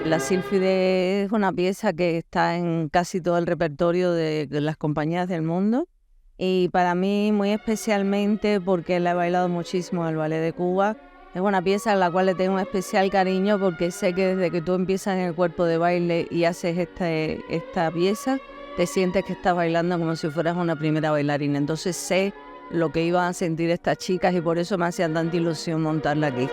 La sílfide es una pieza que está en casi todo el repertorio de las compañías del mundo y para mí muy especialmente porque la he bailado muchísimo en el Ballet de Cuba. Es una pieza a la cual le tengo un especial cariño porque sé que desde que tú empiezas en el cuerpo de baile y haces esta pieza, te sientes que estás bailando como si fueras una primera bailarina. Entonces sé lo que iban a sentir estas chicas y por eso me hacía tanta ilusión montarla aquí.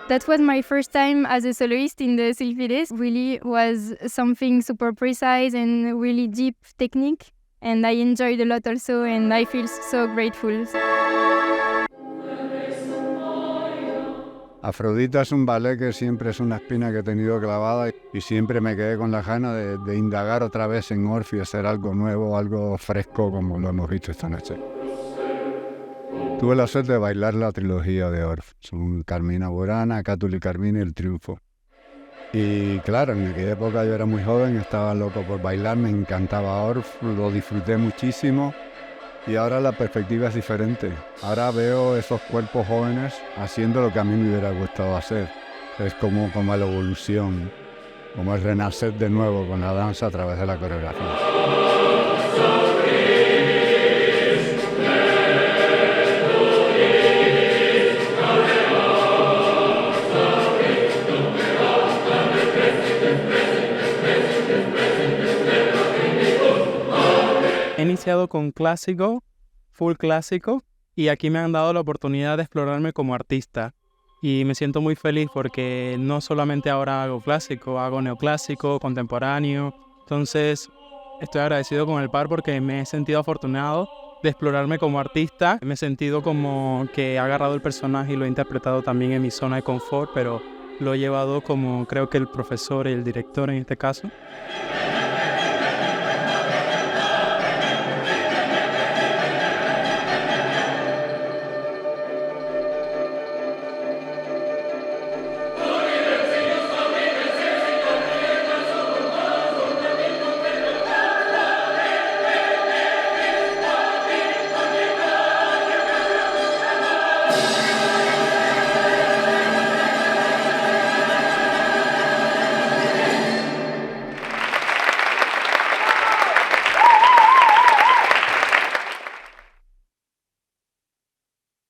That was my first time as a soloist in the Sylphides. Really was something super precise and really deep technique. And I enjoyed a lot also, and I feel so grateful. Afrodita es un ballet que siempre es una espina que he tenido clavada y siempre me quedé con las ganas de indagar otra vez en Orff y hacer algo nuevo, algo fresco como lo hemos visto esta noche. Tuve la suerte de bailar la trilogía de Orff, son Carmina Burana, Catulo y Carmina y El Triunfo. Y claro, en aquella época yo era muy joven, estaba loco por bailar, me encantaba Orff, lo disfruté muchísimo y ahora la perspectiva es diferente. Ahora veo esos cuerpos jóvenes haciendo lo que a mí me hubiera gustado hacer. Es como la evolución, como el renacer de nuevo con la danza a través de la coreografía. He iniciado con clásico, full clásico, y aquí me han dado la oportunidad de explorarme como artista. Y me siento muy feliz porque no solamente ahora hago clásico, hago neoclásico, contemporáneo. Entonces estoy agradecido con el par porque me he sentido afortunado de explorarme como artista. Me he sentido como que he agarrado el personaje y lo he interpretado también en mi zona de confort, pero lo he llevado como creo que el profesor y el director en este caso.